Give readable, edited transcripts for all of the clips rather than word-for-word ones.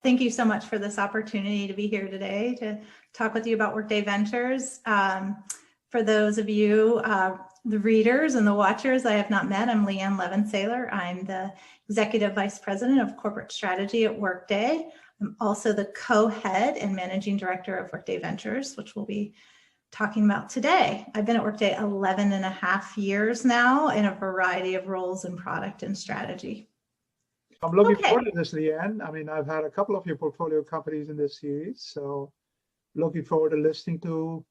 Thank you so much for this opportunity to be here today to talk with you about Workday Ventures. For those of you, the readers and the watchers I have not met, I'm Leighanne Levensaler. I'm the Executive Vice President of Corporate Strategy at Workday. I'm also the co-head and Managing Director of Workday Ventures, which we'll be talking about today. I've been at Workday 11 and a half years now in a variety of roles in product and strategy. I'm looking forward to this, Leighanne. I mean, I've had a couple of your portfolio companies in this series, so looking forward to listening to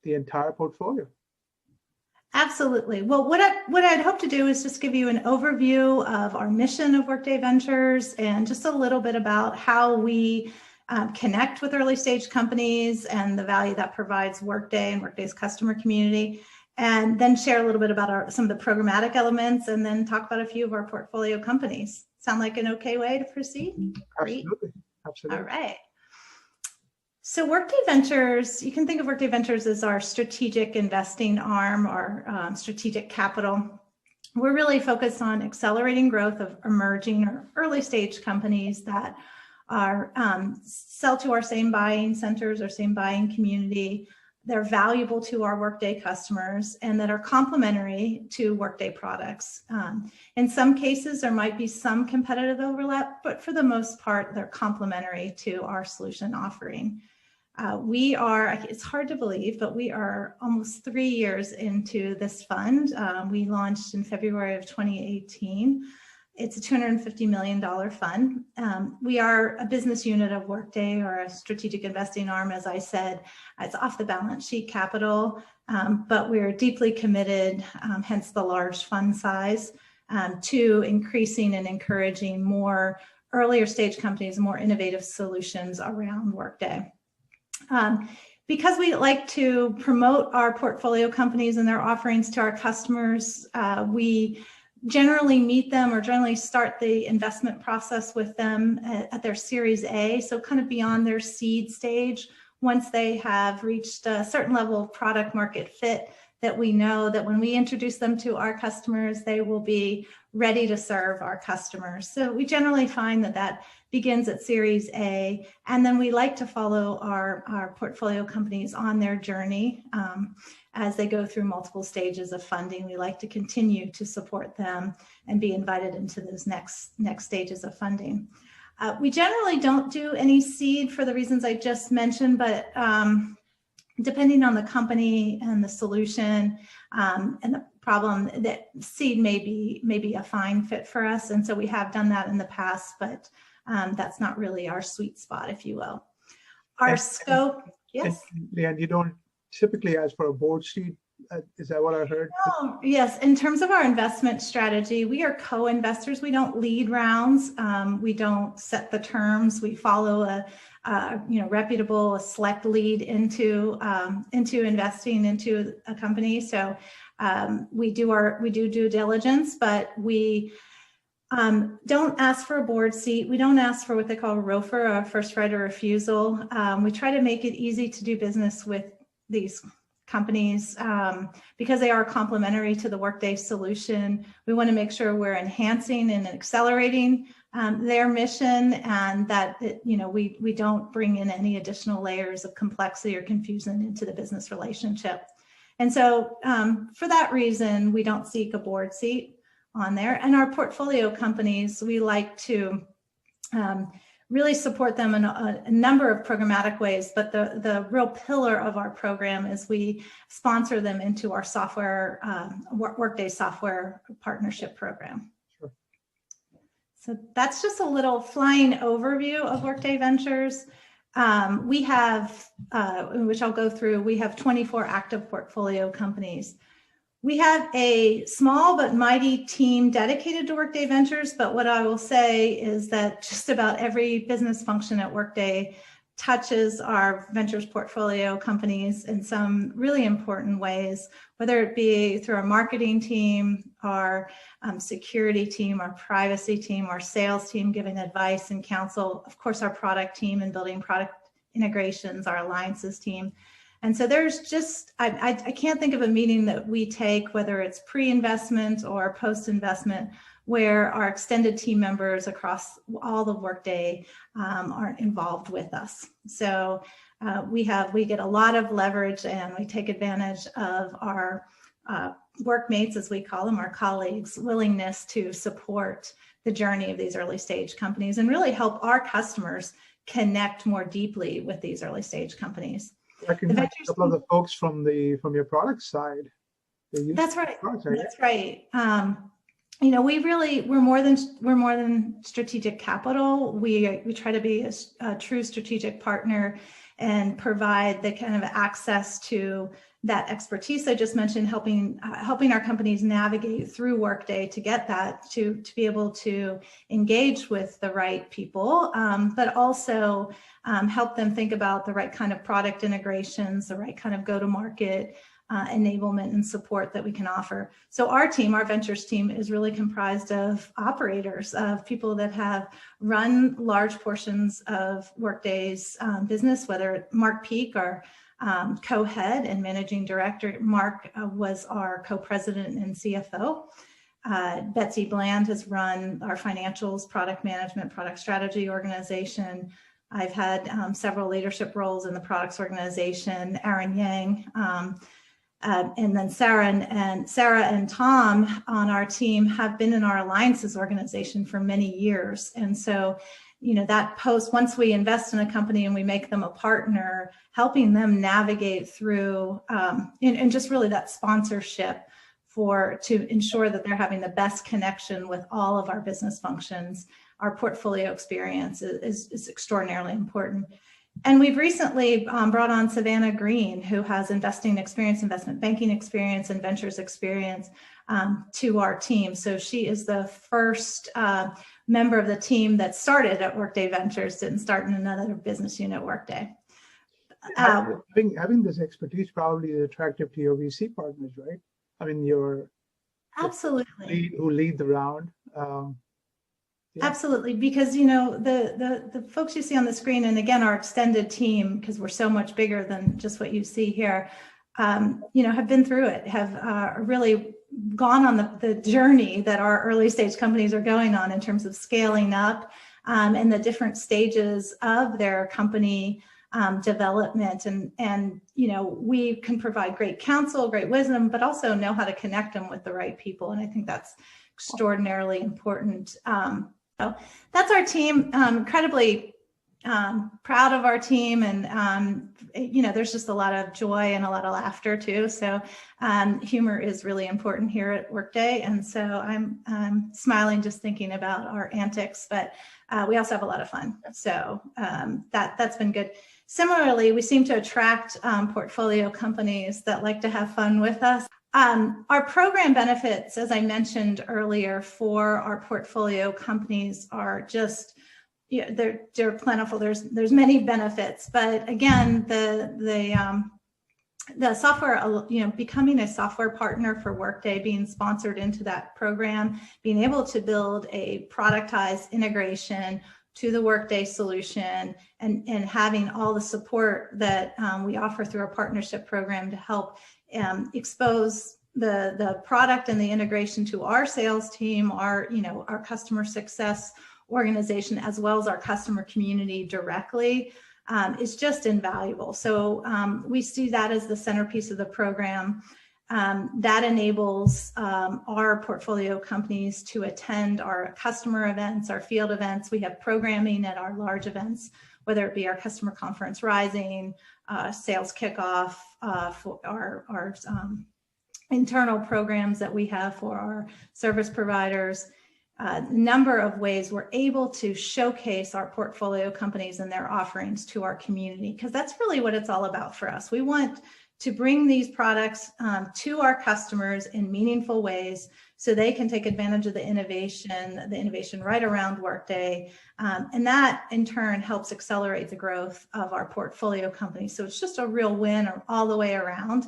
the entire portfolio. Absolutely. Well, what I'd hope to do is just give you an overview of our mission of Workday Ventures and just a little bit about how we connect with early stage companies and the value that provides Workday and Workday's customer community, and then share a little bit about some of the programmatic elements, and then talk about a few of our portfolio companies. Sound like an okay way to proceed? Absolutely. Absolutely. All right. So Workday Ventures, you can think of Workday Ventures as our strategic investing arm, or strategic capital. We're really focused on accelerating growth of emerging or early stage companies that are sell to our same buying centers or same buying community. They're valuable to our Workday customers and that are complementary to Workday products. In some cases, there might be some competitive overlap, but for the most part, they're complementary to our solution offering. We are, it's hard to believe, but we are almost 3 years into this fund. We launched in February of 2018. It's a $250 million fund. We are a business unit of Workday, or a strategic investing arm, as I said. It's off the balance sheet capital, but we're deeply committed, hence the large fund size, to increasing and encouraging more earlier stage companies, more innovative solutions around Workday. Because we like to promote our portfolio companies and their offerings to our customers, we generally meet them or generally start the investment process with them at their Series A, so kind of beyond their seed stage. Once they have reached a certain level of product market fit, that we know that when we introduce them to our customers, they will be ready to serve our customers. So we generally find that that begins at Series A, and then we like to follow our portfolio companies on their journey as they go through multiple stages of funding. We like to continue to support them and be invited into those next stages of funding. We generally don't do any seed for the reasons I just mentioned, but depending on the company and the solution and the problem, that seed may be a fine fit for us. And so we have done that in the past, but that's not really our sweet spot, if you will. Our scope, yes? And you don't typically ask for a board seat, is that what I heard? No, yes, in terms of our investment strategy, we are co-investors. We don't lead rounds. We don't set the terms. We follow a reputable, select lead into investing into a company. So we do due diligence, but we don't ask for a board seat. We don't ask for what they call a ROFR, a first right of refusal. We try to make it easy to do business with these companies because they are complementary to the Workday solution. We want to make sure we're enhancing and accelerating their mission, and that we don't bring in any additional layers of complexity or confusion into the business relationship. And so for that reason, we don't seek a board seat on there. And our portfolio companies, we like to really support them in a number of programmatic ways, but the real pillar of our program is we sponsor them into our software, Workday software partnership program. Sure. So that's just a little flying overview of Workday Ventures. We have, which I'll go through, we have 24 active portfolio companies. We have a small but mighty team dedicated to Workday Ventures, but what I will say is that just about every business function at Workday touches our Ventures portfolio companies in some really important ways, whether it be through our marketing team, our security team, our privacy team, our sales team giving advice and counsel, of course, our product team and building product integrations, our alliances team. And so there's just, I can't think of a meeting that we take, whether it's pre-investment or post-investment, where our extended team members across all of Workday are involved with us. So we get a lot of leverage, and we take advantage of our workmates, as we call them, our colleagues' willingness to support the journey of these early stage companies and really help our customers connect more deeply with these early stage companies. I can a couple of the folks from your product side. That's right. That's right. You know, we're more than strategic capital. We try to be a true strategic partner and provide the kind of access to that expertise I just mentioned, helping our companies navigate through Workday to get that, to be able to engage with the right people, but also help them think about the right kind of product integrations, the right kind of go-to-market enablement and support that we can offer. So our team, our ventures team, is really comprised of operators, of people that have run large portions of Workday's business, whether Mark Peak, our co-head and managing director. Mark was our co-president and CFO. Betsy Bland has run our financials, product management, product strategy organization. I've had several leadership roles in the products organization. Aaron Yang, and then Sarah and Tom on our team have been in our alliances organization for many years. And so, you know, that once we invest in a company and we make them a partner, helping them navigate through and just really that sponsorship to ensure that they're having the best connection with all of our business functions, our portfolio experience is extraordinarily important. And we've recently brought on Savannah Green, who has investing experience, investment banking experience, and ventures experience to our team. So she is the first member of the team that started at Workday Ventures, didn't start in another business unit at Workday. Having this expertise probably is attractive to your VC partners, right? I mean, absolutely who lead the round. Yeah. Absolutely, because you know the folks you see on the screen, and again our extended team, because we're so much bigger than just what you see here, you know, have been through it, have really gone on the journey that our early stage companies are going on in terms of scaling up and the different stages of their company development, and you know, we can provide great counsel, great wisdom, but also know how to connect them with the right people, and I think that's extraordinarily important. So that's our team. Incredibly proud of our team, and you know, there's just a lot of joy and a lot of laughter too. So humor is really important here at Workday, and so I'm smiling just thinking about our antics, but we also have a lot of fun. So that's been good. Similarly, we seem to attract portfolio companies that like to have fun with us. Our program benefits, as I mentioned earlier, for our portfolio companies are just, yeah, they're plentiful. There's many benefits, but again, the software, you know, becoming a software partner for Workday, being sponsored into that program, being able to build a productized integration to the Workday solution, and having all the support that we offer through our partnership program to help expose the product and the integration to our sales team, our customer success organization, as well as our customer community directly, is just invaluable. So we see that as the centerpiece of the program. That enables our portfolio companies to attend our customer events, our field events. We have programming at our large events, whether it be our customer conference Rising, sales kickoff, for our internal programs that we have for our service providers. Number of ways we're able to showcase our portfolio companies and their offerings to our community, because that's really what it's all about for us. We want to bring these products to our customers in meaningful ways so they can take advantage of the innovation right around Workday. And that in turn helps accelerate the growth of our portfolio companies. So it's just a real win all the way around.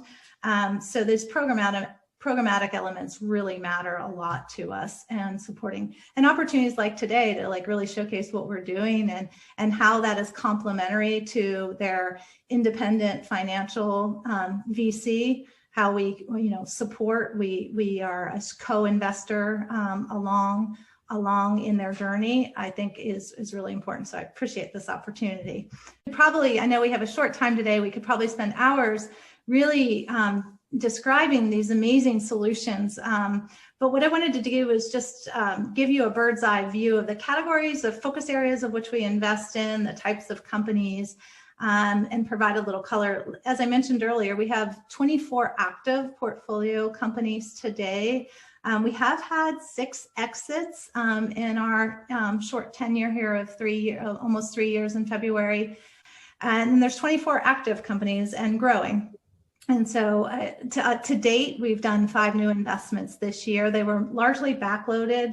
So these programmatic elements really matter a lot to us, and supporting and opportunities like today to like really showcase what we're doing and how that is complementary to their independent financial VC, how we support. We are a co-investor along in their journey, I think is really important. So I appreciate this opportunity. Probably, I know we have a short time today. We could probably spend hours really describing these amazing solutions. But what I wanted to do was just give you a bird's eye view of the categories, the focus areas of which we invest in, the types of companies, and provide a little color. As I mentioned earlier, we have 24 active portfolio companies today. We have had 6 exits in our short tenure here of almost 3 years in February. And there's 24 active companies and growing. And so to date, we've done 5 new investments this year. They were largely backloaded,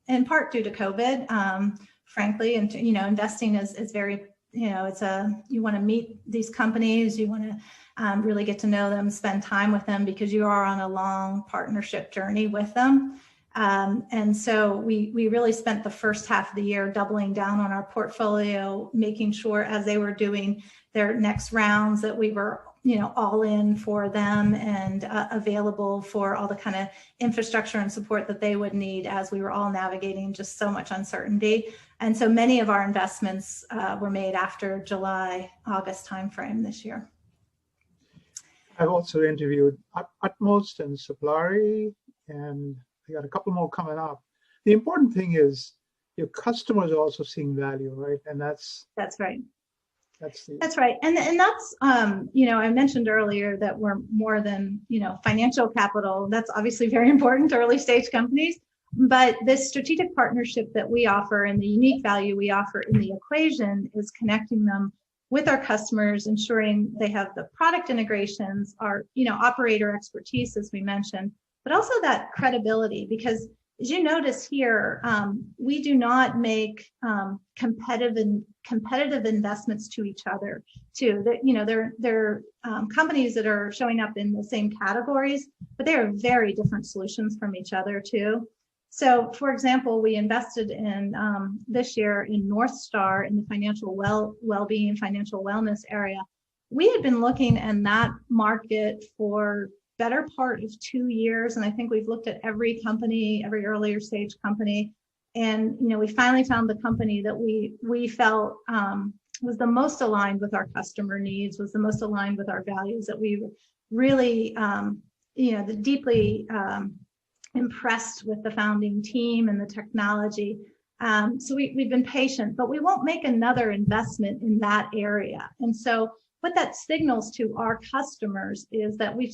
in part due to COVID, frankly. And investing is very, you want to meet these companies, you want to really get to know them, spend time with them, because you are on a long partnership journey with them. And so we really spent the first half of the year doubling down on our portfolio, making sure as they were doing their next rounds that we were all in for them and available for all the kind of infrastructure and support that they would need as we were all navigating just so much uncertainty. And so many of our investments were made after July, August timeframe this year. I've also interviewed Utmost and Supplari, and I got a couple more coming up. The important thing is your customers are also seeing value, right? And that's right. That's right. And that's, I mentioned earlier that we're more than, financial capital. That's obviously very important to early stage companies. But this strategic partnership that we offer and the unique value we offer in the equation is connecting them with our customers, ensuring they have the product integrations, our, operator expertise, as we mentioned, but also that credibility, because as you notice here, we do not make competitive investments to each other. Too, that they're companies that are showing up in the same categories, but they are very different solutions from each other too. So, for example, we invested in this year in North Star in the financial well-being, financial wellness area. We had been looking in that market for better part of 2 years. And I think we've looked at every company, every earlier stage company. And, we finally found the company that we felt was the most aligned with our customer needs, was the most aligned with our values, that we were really, deeply impressed with the founding team and the technology. So we've been patient, but we won't make another investment in that area. And so what that signals to our customers is that we've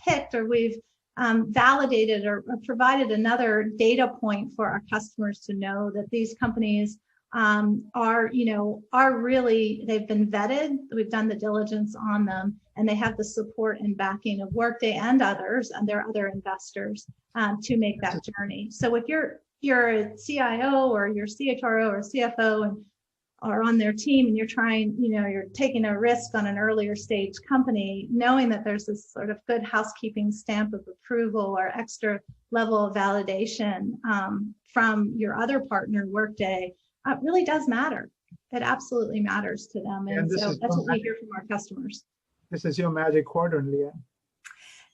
picked, or we've validated or provided another data point for our customers to know that these companies are really, they've been vetted, we've done the diligence on them, and they have the support and backing of Workday and others and their other investors to make that journey. So if you're a CIO or your CHRO or CFO and are on their team and you're trying, you're taking a risk on an earlier stage company, knowing that there's this sort of good housekeeping stamp of approval or extra level of validation from your other partner, Workday, really does matter. It absolutely matters to them. And so that's what we hear from our customers. This is your magic quadrant, Leighanne.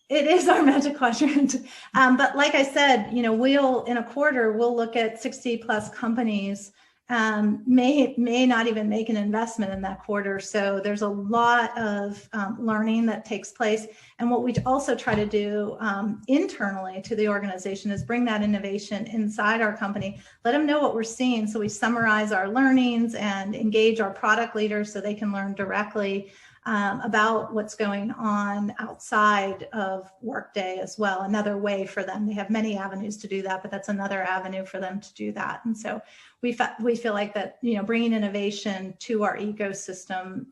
It is our magic quadrant. But like I said, we'll in a quarter, we'll look at 60 plus companies, may not even make an investment in that quarter. So there's a lot of learning that takes place. And what we also try to do internally to the organization is bring that innovation inside our company, let them know what we're seeing. So we summarize our learnings and engage our product leaders so they can learn directly about what's going on outside of Workday as well. Another way for them. They have many avenues to do that, but that's another avenue for them to do that. And so we feel like that, bringing innovation to our ecosystem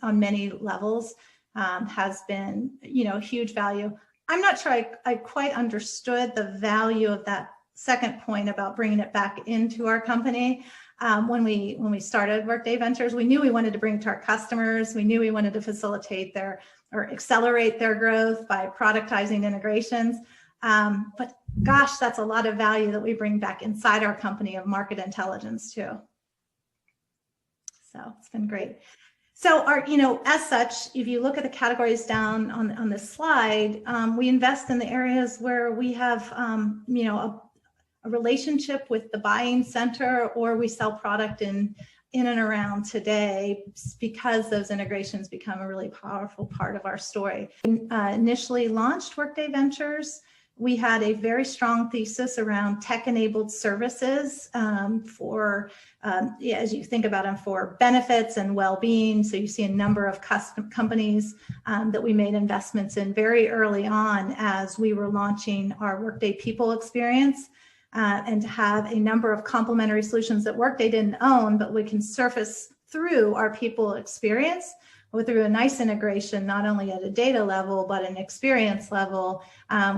on many levels has been, huge value. I'm not sure I quite understood the value of that second point about bringing it back into our company. When we started Workday Ventures, we knew we wanted to bring it to our customers. We knew we wanted to facilitate or accelerate their growth by productizing integrations. But gosh, that's a lot of value that we bring back inside our company of market intelligence too. So it's been great. So as such, if you look at the categories down on this slide, we invest in the areas where we have, a relationship with the buying center, or we sell product in and around today, because those integrations become a really powerful part of our story. Initially launched Workday Ventures, we had a very strong thesis around tech-enabled services as you think about them, for benefits and well-being. So you see a number of custom companies that we made investments in very early on as we were launching our Workday People experience, and to have a number of complementary solutions that Workday didn't own, but we can surface through our People experience through a nice integration, not only at a data level, but an experience level,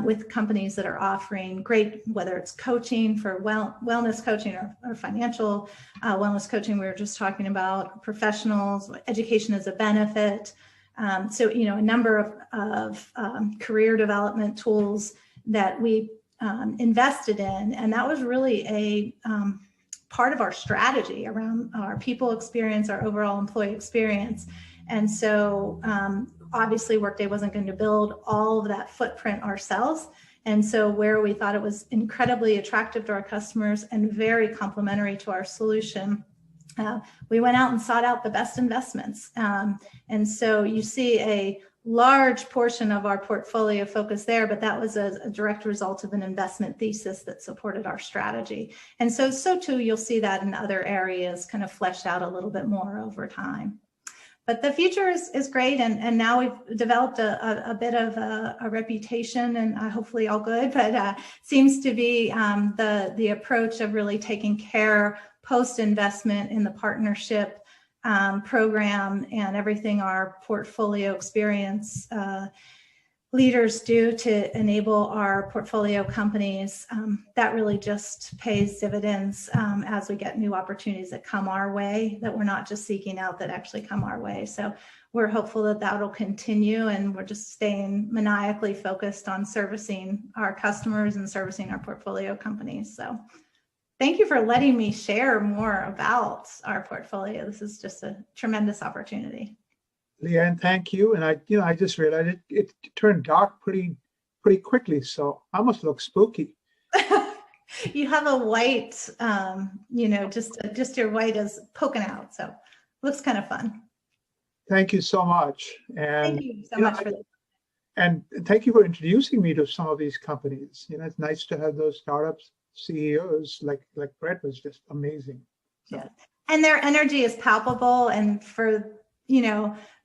with companies that are offering great, whether it's coaching for wellness coaching or financial wellness coaching. We were just talking about professionals, education as a benefit. So, a number of career development tools that we invested in. And that was really a part of our strategy around our people experience, our overall employee experience. And so obviously Workday wasn't going to build all of that footprint ourselves. And so where we thought it was incredibly attractive to our customers and very complementary to our solution, we went out and sought out the best investments. And so you see a large portion of our portfolio focus there, but that was a direct result of an investment thesis that supported our strategy. And so too, you'll see that in other areas kind of fleshed out a little bit more over time. But the future is great, and now we've developed a bit of a reputation, and hopefully all good, but seems to be the approach of really taking care post-investment in the partnership program and everything our portfolio experience leaders do to enable our portfolio companies. That really just pays dividends as we get new opportunities that come our way, that we're not just seeking out, that actually come our way. So we're hopeful that that'll continue, and we're just staying maniacally focused on servicing our customers and servicing our portfolio companies. So thank you for letting me share more about our portfolio. This is just a tremendous opportunity. Leighanne, thank you. And I just realized it turned dark pretty quickly, so I must look spooky. You have a white, just your white is poking out, so looks kind of fun. Thank you so much. And thank you so much for that. And thank you for introducing me to some of these companies. It's nice to have those startups CEOs like Brett was just amazing. So. Yeah, and their energy is palpable, and for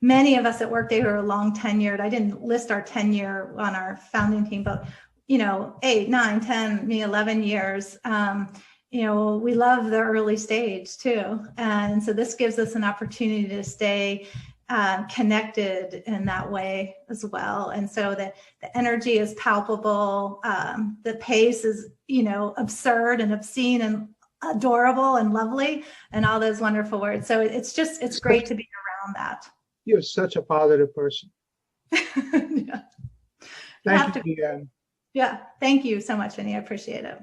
many of us at Workday who are long tenured, I didn't list our tenure on our founding team, but 8, 9, 10, 11 years, we love the early stage too. And so this gives us an opportunity to stay connected in that way as well. And so the energy is palpable. The pace is, absurd and obscene and adorable and lovely and all those wonderful words. So it's great to be around that. You're such a positive person. Yeah. Thank you, Leighanne. Yeah. Thank you so much, Vinnie. I appreciate it.